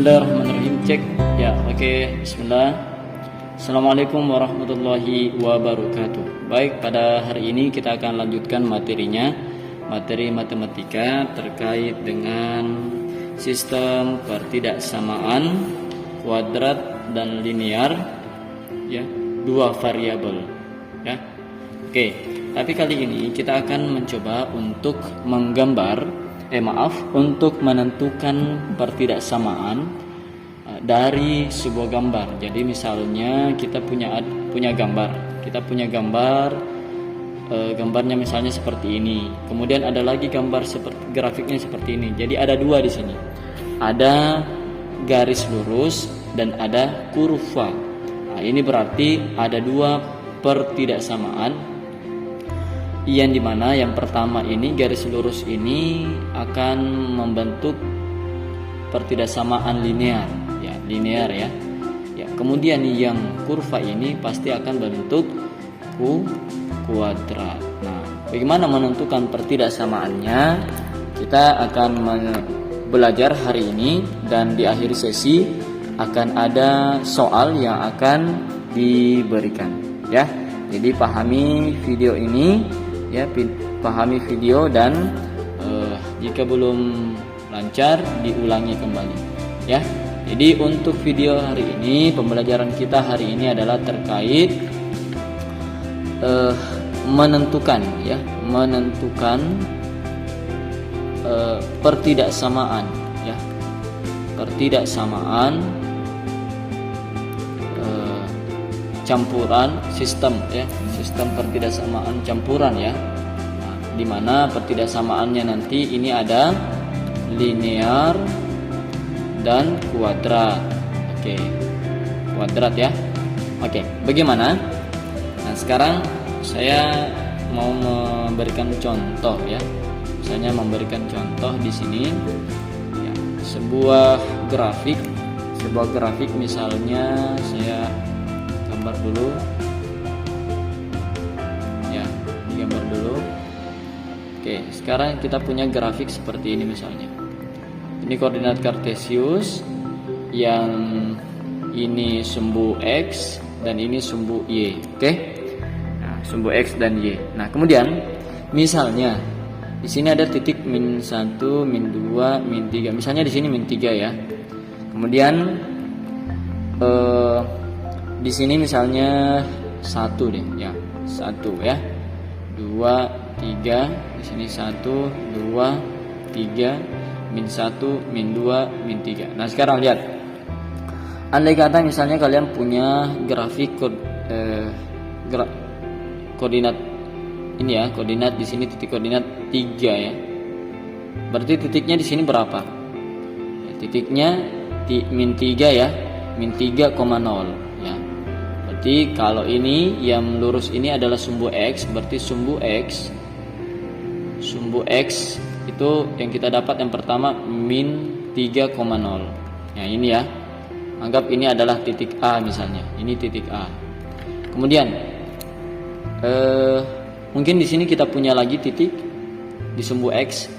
Bismillahirrahmanirrahim. Cek ya, oke. Bismillah. Assalamualaikum warahmatullahi wabarakatuh. Baik, pada hari ini kita akan lanjutkan materinya, materi matematika terkait dengan sistem pertidaksamaan kuadrat dan linear, ya, dua variabel, ya. Oke, tapi kali ini kita akan mencoba untuk untuk menentukan pertidaksamaan dari sebuah gambar. Jadi misalnya kita punya gambar, gambarnya misalnya seperti ini. Kemudian ada lagi gambar seperti grafiknya seperti ini. Jadi ada dua di sini. Ada garis lurus dan ada kurva. Nah, ini berarti ada dua pertidaksamaan, yang dimana yang pertama ini garis lurus ini akan membentuk pertidaksamaan linear ya. Kemudian yang kurva ini pasti akan bentuk kuadrat. Nah, bagaimana menentukan pertidaksamaannya? Kita akan belajar hari ini, dan di akhir sesi akan ada soal yang akan diberikan, ya. Jadi pahami video ini, ya, pahami video, dan jika belum lancar diulangi kembali, ya. Jadi untuk video hari ini, pembelajaran kita hari ini adalah terkait menentukan pertidaksamaan, ya, pertidaksamaan campuran sistem pertidaksamaan campuran, ya. Nah, di mana pertidaksamaannya nanti ini ada linear dan kuadrat. Oke, kuadrat, ya. Oke, bagaimana? Nah, sekarang saya mau memberikan contoh, ya. Misalnya memberikan contoh di sini, ya, sebuah grafik misalnya saya gambar dulu, ya, digambar dulu. Oke, sekarang kita punya grafik seperti ini misalnya. Ini koordinat kartesius, yang ini sumbu x dan ini sumbu y. Oke, nah, sumbu x dan y. Nah, kemudian misalnya di sini ada titik -1, -2, -3. Misalnya di sini -3, ya. Kemudian di sini misalnya 1 deh, ya, 1, ya, 2, 3. Di sini 1, 2, 3, -1, -2, -3. Nah, sekarang lihat, andai kata misalnya kalian punya grafik koordinat ini, ya, koordinat di sini titik koordinat 3, ya. Berarti titiknya di sini berapa? Ya, titiknya -3, ya, -3,0, ya. Berarti kalau ini yang lurus ini adalah sumbu x, berarti sumbu x itu yang kita dapat yang pertama -3,0. Nah, ini, ya. Anggap ini adalah titik A misalnya. Ini titik A. Kemudian mungkin di sini kita punya lagi titik di sumbu x.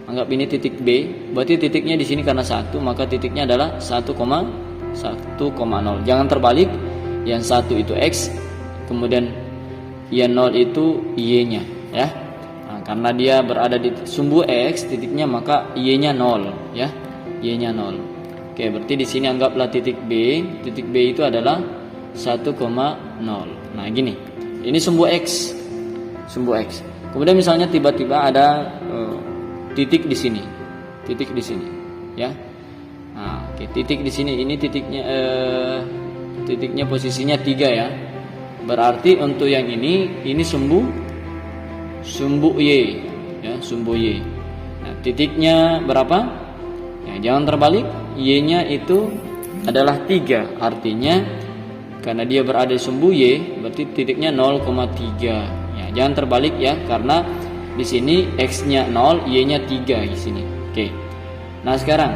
Anggap ini titik B. Berarti titiknya di sini karena 1, maka titiknya adalah 1,0. Jangan terbalik. Yang 1 itu x, kemudian yang 0 itu y-nya, ya. Nah, karena dia berada di sumbu x titiknya, maka y-nya 0, ya. Y-nya 0. Oke, berarti di sini anggaplah titik B. Titik B itu adalah 1,0. Nah, gini. Ini sumbu x. Kemudian misalnya tiba-tiba ada titik di sini. Ya. Nah, oke, titik di sini, ini titiknya posisinya 3, ya. Berarti untuk yang ini sumbu y, ya, sumbu y. Nah, titiknya berapa? Ya, jangan terbalik. Y-nya itu adalah 3. Artinya karena dia berada di sumbu y, berarti titiknya 0,3. Ya, jangan terbalik, ya, karena di sini x-nya 0, y-nya 3 di sini. Oke. Nah, sekarang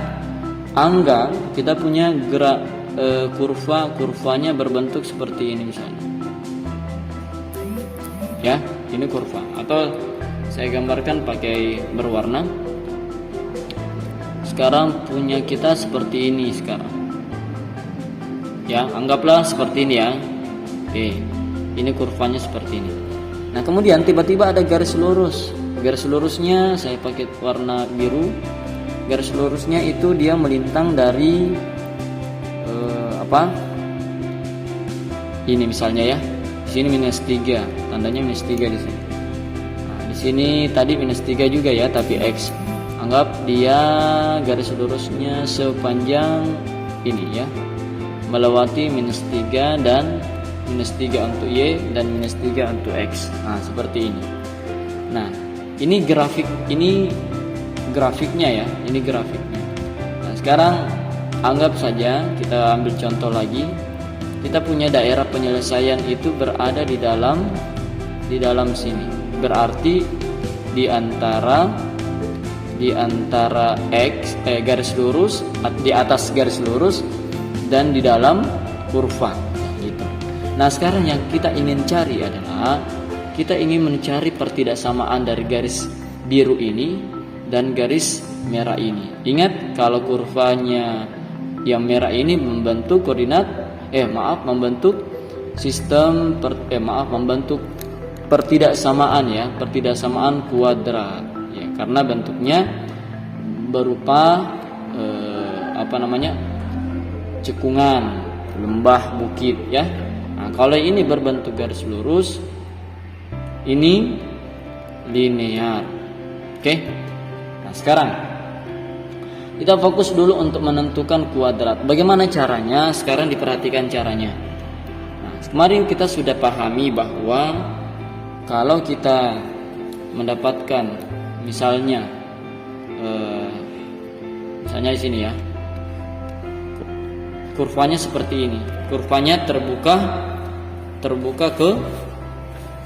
anggap kita punya kurvanya berbentuk seperti ini misalnya, ya. Ini kurva, atau saya gambarkan pakai berwarna. sekarang punya kita seperti ini sekarang. Ya, anggaplah seperti ini ya. Oke. Ini kurvanya seperti ini. Nah, kemudian tiba-tiba ada garis lurus. Garis lurusnya saya pakai warna biru. Garis lurusnya itu dia melintang dari ini misalnya ya. Di sini -3, tandanya -3 di sini. Nah, di sini tadi -3 juga ya, tapi X. Anggap dia garis lurusnya sepanjang ini ya. Melewati -3 dan -3 untuk Y dan -3 untuk X. Nah, seperti ini. Nah, ini grafiknya ya. Ini grafiknya. Nah, sekarang anggap saja kita ambil contoh lagi. Kita punya daerah penyelesaian itu berada di dalam sini. Berarti di antara X garis lurus, di atas garis lurus dan di dalam kurva gitu. Nah, sekarang yang kita ingin cari adalah kita ingin mencari pertidaksamaan dari garis biru ini dan garis merah ini. Ingat, kalau kurvanya yang merah ini membentuk membentuk sistem membentuk pertidaksamaan ya, pertidaksamaan kuadrat ya, karena bentuknya berupa cekungan, lembah, bukit ya. Nah, kalau ini berbentuk garis lurus, ini linear. Oke. Nah, sekarang kita fokus dulu untuk menentukan kuadrat. Bagaimana caranya? Sekarang diperhatikan caranya. Nah, kemarin kita sudah pahami bahwa kalau kita mendapatkan misalnya di sini ya, kurvanya seperti ini. Kurvanya terbuka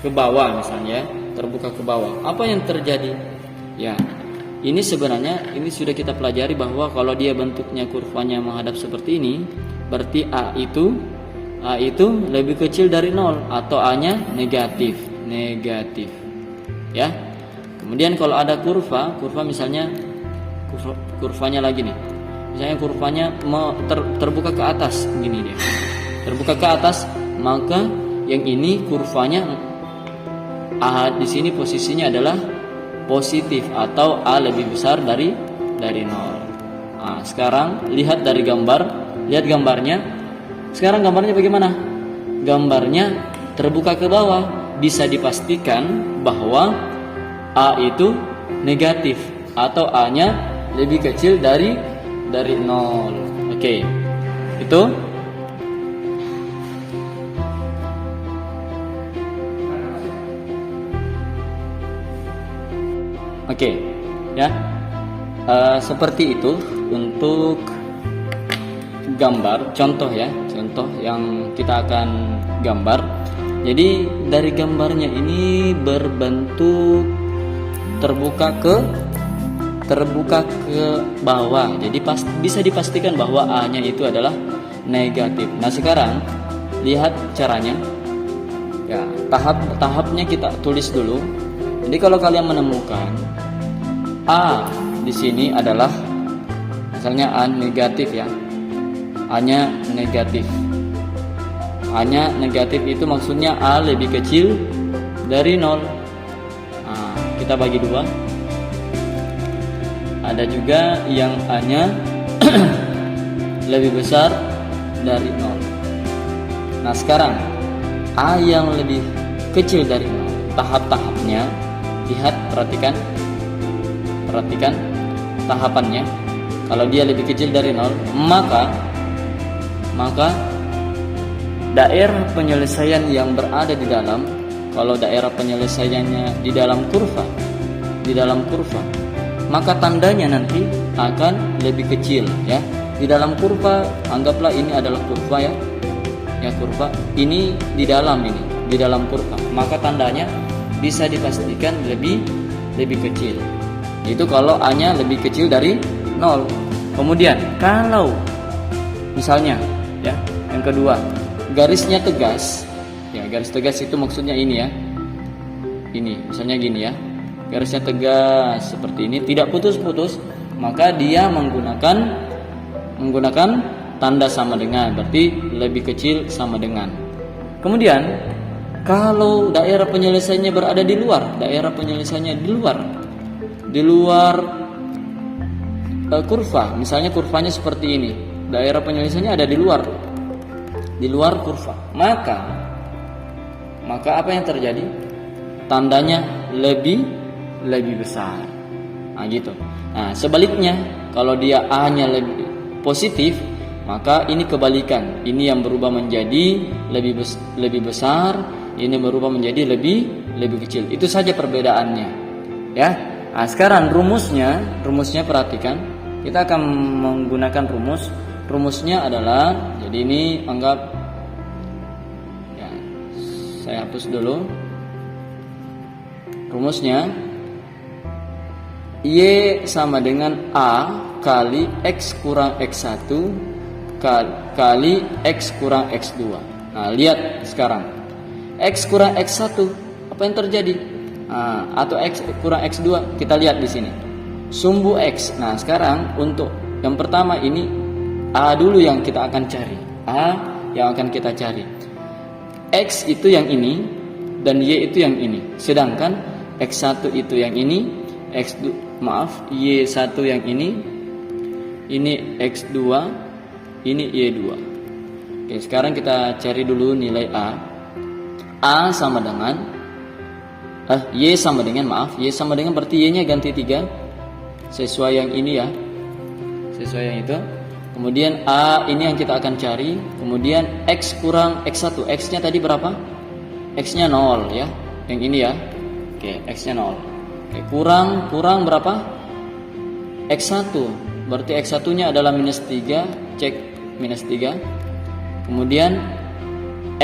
ke bawah misalnya, terbuka ke bawah. Apa yang terjadi? Ya, ini sebenarnya ini sudah kita pelajari bahwa kalau dia bentuknya kurvanya menghadap seperti ini, berarti A itu lebih kecil dari 0 atau A-nya negatif. Ya. Kemudian kalau ada kurva misalnya kurvanya lagi nih. Misalnya kurvanya terbuka ke atas, gini dia. Terbuka ke atas, maka yang ini kurvanya A di sini posisinya adalah positif atau A lebih besar dari 0. Nah, sekarang lihat dari gambarnya. Sekarang gambarnya bagaimana? Gambarnya terbuka ke bawah, bisa dipastikan bahwa A itu negatif atau A-nya lebih kecil dari 0. Oke. Itu Oke, ya, seperti itu untuk gambar contoh ya, contoh yang kita akan gambar. Jadi dari gambarnya ini berbentuk terbuka ke bawah. Jadi bisa dipastikan bahwa A-nya itu adalah negatif. Nah, sekarang lihat caranya. Ya, tahapnya kita tulis dulu. Jadi kalau kalian menemukan A di sini adalah misalnya A negatif ya. A-nya negatif. A-nya negatif itu maksudnya A lebih kecil dari 0. Nah, kita bagi 2. Ada juga yang A-nya lebih besar dari 0. Nah, sekarang A yang lebih kecil dari 0, tahap-tahapnya lihat, perhatikan tahapannya. Kalau dia lebih kecil dari 0, maka daerah penyelesaian yang berada di dalam, kalau daerah penyelesaiannya di dalam kurva, maka tandanya nanti akan lebih kecil ya. Di dalam kurva, anggaplah ini adalah kurva ya. Ya, kurva ini di dalam kurva, maka tandanya bisa dipastikan lebih kecil. Itu kalau A-nya lebih kecil dari 0. Kemudian kalau misalnya ya, yang kedua, garisnya tegas. Ya, garis tegas itu maksudnya ini ya. Ini misalnya gini ya. Garisnya tegas seperti ini, tidak putus-putus, maka dia menggunakan tanda sama dengan, berarti lebih kecil sama dengan. Kemudian kalau daerah penyelesaiannya berada di luar, di luar kurva, misalnya kurvanya seperti ini, daerah penyelesaiannya ada di luar kurva, maka apa yang terjadi? Tandanya lebih besar. Nah, gitu. Nah, sebaliknya kalau dia A-nya lebih positif, maka ini kebalikan. Ini yang berubah menjadi lebih besar, ini berubah menjadi lebih kecil. Itu saja perbedaannya. Ya. Nah, sekarang rumusnya perhatikan. Kita akan menggunakan rumus. Rumusnya adalah, jadi ini anggap ya, saya hapus dulu. Rumusnya Y sama dengan A kali X kurang X1 kali X kurang X2. Nah, lihat sekarang X kurang X1, apa yang terjadi? Nah, atau X kurang X2, kita lihat di sini sumbu X. Nah, sekarang untuk yang pertama ini A dulu yang kita akan cari. X itu yang ini dan Y itu yang ini. Sedangkan X1 itu yang ini, Y1 yang ini X2, ini Y2. Oke, sekarang kita cari dulu nilai A. A sama dengan Y sama dengan berarti Y-nya ganti 3 sesuai yang ini ya. Sesuai yang itu. Kemudian A ini yang kita akan cari. Kemudian X kurang X1. X-nya tadi berapa? X-nya 0 ya. Yang ini ya. Oke, X-nya 0. Oke, kurang berapa? X1. Berarti X1-nya adalah -3. Cek -3. Kemudian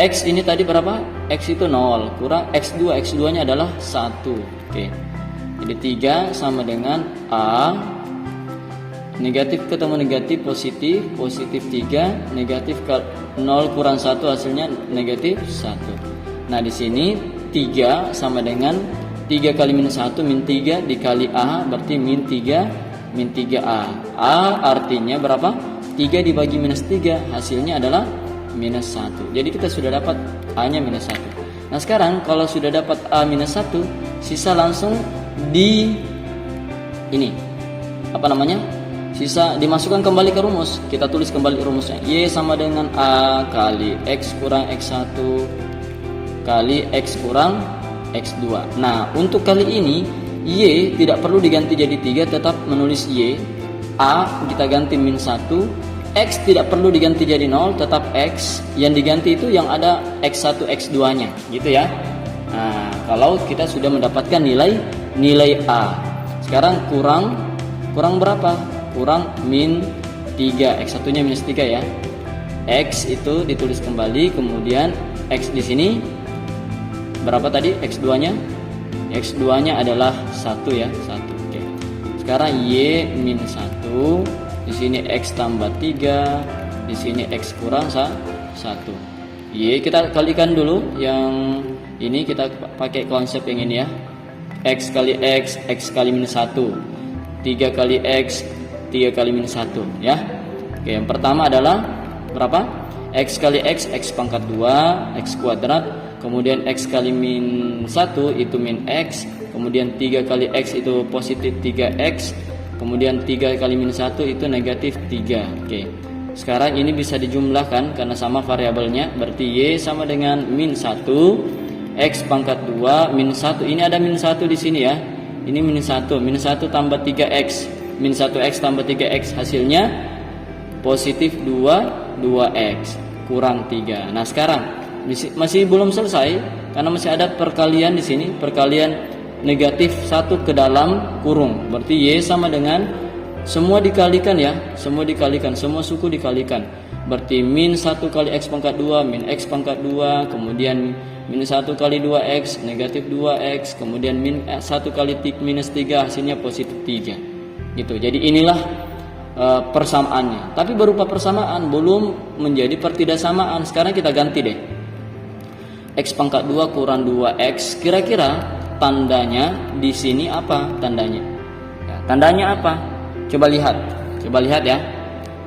X ini tadi berapa? X itu 0. Kurang X2. X2-nya adalah 1. Oke. Jadi 3 sama dengan A. Negatif ketemu negatif, positif 3, negatif 0 kurang 1 hasilnya negatif 1. Nah, di sini 3 sama dengan 3 kali -1 -3 dikali A berarti -3A. A artinya berapa? 3 dibagi -3 hasilnya adalah -1. Jadi kita sudah dapat A-nya -1. Nah, sekarang kalau sudah dapat A -1, sisa langsung di ini. Apa namanya? Sisa dimasukkan kembali ke rumus. Kita tulis kembali rumusnya. Y sama dengan A kali X kurang X1 kali X kurang X2. Nah, untuk kali ini Y tidak perlu diganti jadi 3, tetap menulis Y. A kita ganti -1. X tidak perlu diganti jadi 0, tetap X. Yang diganti itu yang ada X1 X2-nya, gitu ya. Nah, kalau kita sudah mendapatkan nilai A. Sekarang kurang berapa? Kurang -3. X1-nya -3 ya. X itu ditulis kembali, kemudian X di sini berapa tadi X2-nya? X2-nya adalah 1 ya, 1. Oke. Sekarang Y -1, di sini X tambah 3, di sini X kurang 1. Y kita kalikan dulu, yang ini kita pakai konsep yang ini ya. X kali X, X kali -1. 3 kali X, 3 kali -1 ya. Oke, yang pertama adalah berapa? X kali X, X pangkat 2, X kuadrat. Kemudian X kali -1 itu -X. Kemudian 3 kali X itu positif 3X. Kemudian 3 kali -1 itu negatif 3. Oke. Sekarang ini bisa dijumlahkan karena sama variabelnya. Berarti Y sama dengan -1. X pangkat 2 -1. Ini ada -1 di sini ya. Ini -1 tambah 3X. -1X tambah 3X hasilnya positif 2X kurang 3. Nah, sekarang masih belum selesai karena masih ada perkalian di sini, perkalian negatif 1 ke dalam kurung. Berarti Y sama dengan semua dikalikan ya, semua suku dikalikan. Berarti -1 kali X pangkat 2 min X pangkat 2, kemudian -1 kali 2X negatif 2X, kemudian -1 kali -3 hasilnya positif 3. Gitu. Jadi inilah persamaannya. Tapi berupa persamaan, belum menjadi pertidaksamaan. Sekarang kita ganti deh. X pangkat 2 kurang 2X. Kira-kira tandanya di sini apa tandanya? Ya, tandanya apa? Coba lihat ya.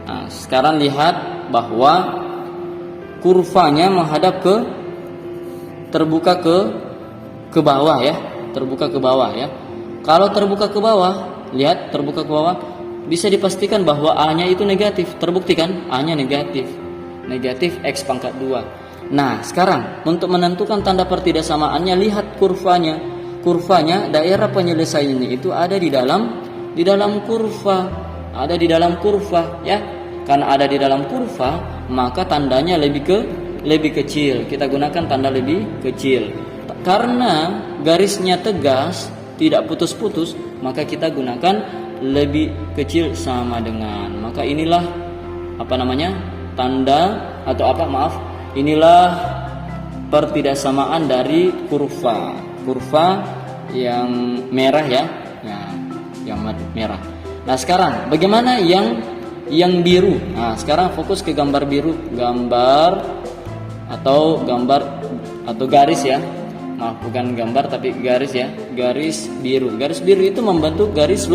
Nah, sekarang lihat bahwa kurvanya menghadap terbuka ke bawah ya, terbuka ke bawah ya. Kalau terbuka ke bawah, lihat terbuka ke bawah, bisa dipastikan bahwa A-nya itu negatif. Terbukti kan? A-nya negatif. Negatif X pangkat 2. Nah, sekarang untuk menentukan tanda pertidaksamaannya, lihat kurvanya. Kurvanya daerah penyelesaiannya itu ada di dalam kurva. Ada di dalam kurva ya. Karena ada di dalam kurva, maka tandanya lebih kecil. Kita gunakan tanda lebih kecil. Karena garisnya tegas, tidak putus-putus, maka kita gunakan lebih kecil sama dengan. Maka inilah tanda atau inilah pertidaksamaan dari kurva yang merah ya. Nah, yang merah. Nah, sekarang bagaimana yang biru? Nah, sekarang fokus ke gambar biru, gambar atau garis ya. Maaf, bukan gambar tapi garis ya. Garis biru. Garis biru itu membentuk garis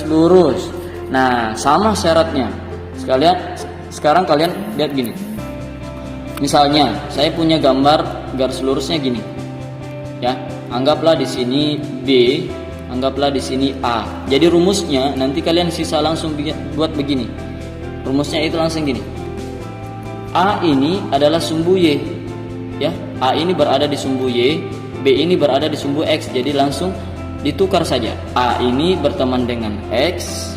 lurus. Nah, sama syaratnya. Sekarang kalian lihat gini. Misalnya, saya punya gambar garis lurusnya gini. Ya, anggaplah di sini B, anggaplah di sini A. Jadi rumusnya nanti kalian sisa langsung buat begini. Rumusnya itu langsung gini. A ini adalah sumbu Y. Ya, A ini berada di sumbu Y, B ini berada di sumbu X. Jadi langsung ditukar saja. A ini berteman dengan X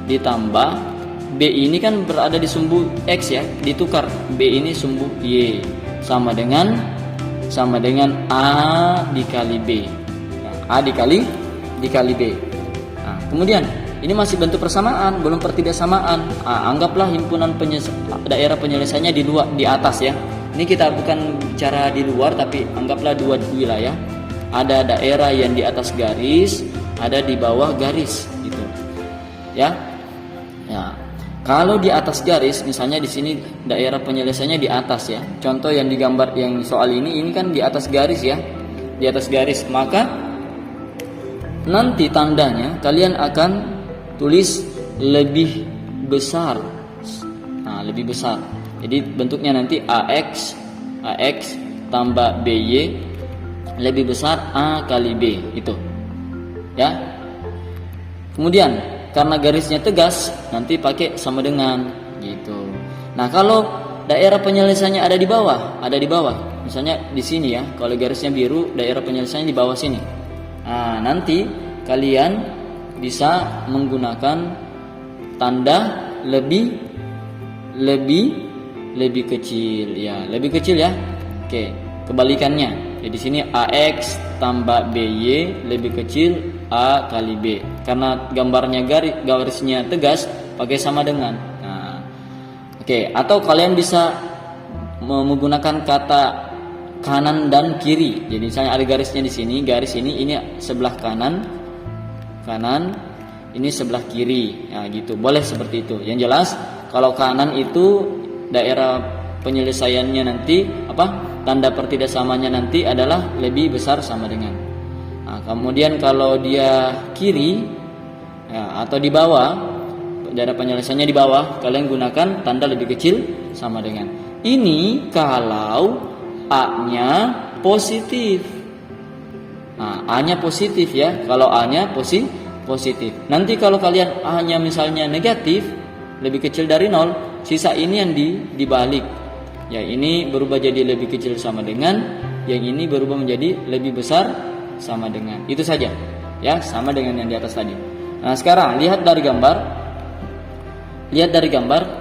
ditambah B ini kan berada di sumbu X ya, ditukar. B ini sumbu Y sama dengan A dikali B. A dikali B. Nah, kemudian ini masih bentuk persamaan, belum pertidaksamaan. Anggaplah himpunan daerah penyelesaiannya di atas ya. Ini kita bukan bicara di luar, tapi anggaplah dua wilayah. Ada daerah yang di atas garis, ada di bawah garis, gitu. Ya. Kalau di atas garis, misalnya di sini daerah penyelesaiannya di atas ya. Contoh yang digambar yang soal ini kan di atas garis ya. Di atas garis, maka nanti tandanya kalian akan tulis lebih besar. Nah, lebih besar. Jadi bentuknya nanti AX tambah BY lebih besar A kali B itu. Ya. Kemudian karena garisnya tegas, nanti pakai sama dengan gitu. Nah, kalau daerah penyelesaiannya ada di bawah. Misalnya di sini ya, kalau garisnya biru, daerah penyelesaiannya di bawah sini. Nah, nanti kalian bisa menggunakan tanda lebih kecil ya, lebih kecil ya. Oke, kebalikannya. Jadi di sini AX tambah BY lebih kecil A kali B. Karena gambarnya garisnya tegas, pakai sama dengan. Nah, oke, atau kalian bisa menggunakan kata kanan dan kiri. Jadi misalnya ada garisnya di sini, garis ini sebelah kanan, ini sebelah kiri. Nah, gitu. Boleh seperti itu. Yang jelas kalau kanan itu daerah penyelesaiannya nanti tanda pertidaksamanya nanti adalah lebih besar sama dengan. Nah, kemudian kalau dia kiri ya, atau di bawah, daerah penyelesaiannya di bawah, kalian gunakan tanda lebih kecil sama dengan. Ini kalau A-nya positif. Nah, A-nya positif ya. Kalau A-nya positif. Nanti kalau kalian A-nya misalnya negatif, lebih kecil dari 0, sisa ini yang dibalik. Ya, ini berubah jadi lebih kecil sama dengan, yang ini berubah menjadi lebih besar sama dengan. Itu saja. Ya, sama dengan yang di atas tadi. Nah, sekarang lihat dari gambar.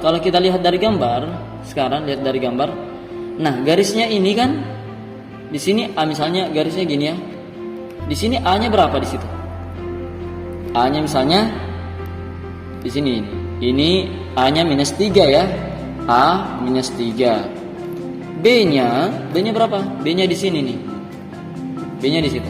Kalau kita lihat dari gambar, sekarang lihat dari gambar. Nah, garisnya ini kan di sini A misalnya garisnya gini ya. Di sini A-nya berapa di situ? A-nya misalnya di sini. Ini A-nya -3 ya. A -3. B-nya berapa? B-nya di sini nih. B-nya di situ.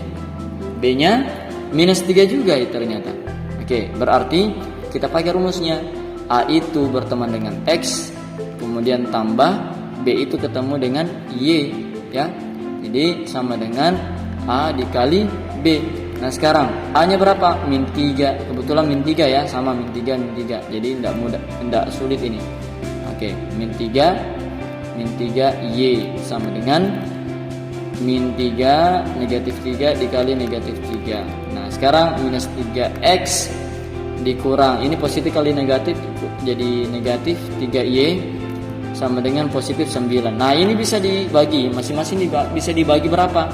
B-nya -3 juga ternyata. Oke, berarti kita pakai rumusnya. A itu berteman dengan X, kemudian tambah B itu ketemu dengan Y ya. Jadi sama dengan A dikali B. Nah sekarang A-nya berapa? Min 3. Kebetulan min 3 ya, sama min 3, min 3. Jadi tidak sulit ini. Oke, min 3 Y sama dengan min 3 negatif 3 dikali negatif 3. Nah sekarang minus 3X dikurang, ini positif kali negatif jadi negatif 3Y sama dengan positif 9. Nah ini bisa dibagi, masing-masing bisa dibagi berapa?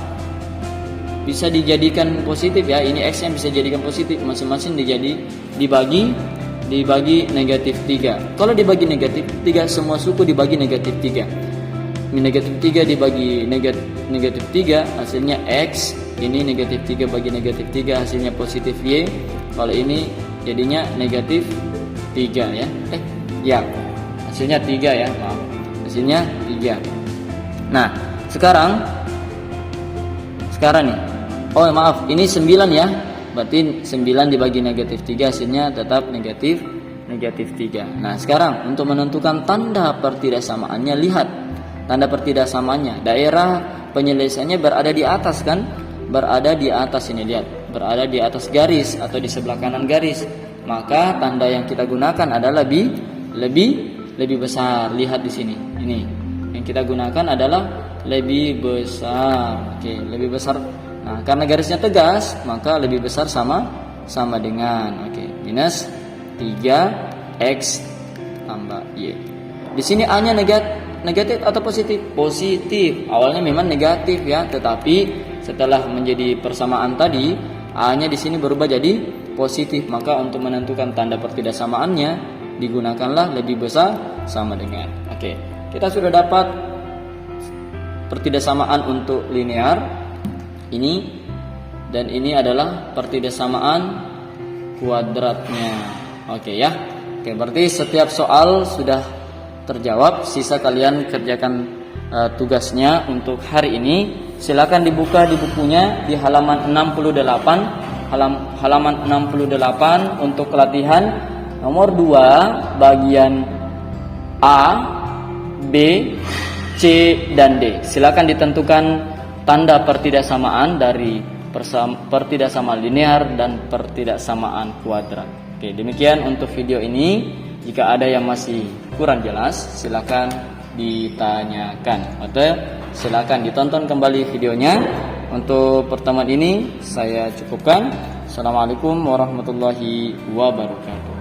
Bisa dijadikan positif ya, ini X yang bisa dijadikan positif, masing-masing dibagi negatif 3. Kalau dibagi negatif 3, semua suku dibagi negatif 3. Min negatif 3 dibagi negatif 3 hasilnya X, ini negatif 3 bagi negatif 3 hasilnya positif Y. Kalau ini jadinya negatif 3 ya. Ya, hasilnya 3 ya, maaf. Hasilnya 3. Nah, sekarang nih. Oh, maaf, ini 9 ya. Berarti 9 dibagi negatif 3 hasilnya tetap negatif 3. Nah, sekarang untuk menentukan tanda pertidaksamaannya, lihat tanda pertidaksamaannya. Daerah penyelesaiannya berada di atas kan? Berada di atas ini, lihat. Berada di atas garis atau di sebelah kanan garis. Maka tanda yang kita gunakan adalah lebih besar. Lihat di sini. Ini yang kita gunakan adalah lebih besar. Oke, lebih besar. Nah, karena garisnya tegas, maka lebih besar sama dengan minus 3X tambah Y. Di sini A-nya negatif atau positif? Positif. Awalnya memang negatif ya, tetapi setelah menjadi persamaan tadi, A-nya di sini berubah jadi positif. Maka untuk menentukan tanda pertidaksamaannya digunakanlah lebih besar sama dengan. Oke, kita sudah dapat pertidaksamaan untuk linear. Ini dan ini adalah pertidaksamaan kuadratnya. Oke ya. Oke, berarti setiap soal sudah terjawab. Sisa kalian kerjakan tugasnya untuk hari ini. Silakan dibuka di bukunya di halaman 68. Halaman 68 untuk latihan nomor 2 bagian A, B, C dan D. Silakan ditentukan tanda pertidaksamaan dari pertidaksamaan linear dan pertidaksamaan kuadrat. Oke, demikian untuk video ini. Jika ada yang masih kurang jelas, silakan ditanyakan atau silakan ditonton kembali videonya. Untuk pertemuan ini saya cukupkan. Assalamualaikum warahmatullahi wabarakatuh.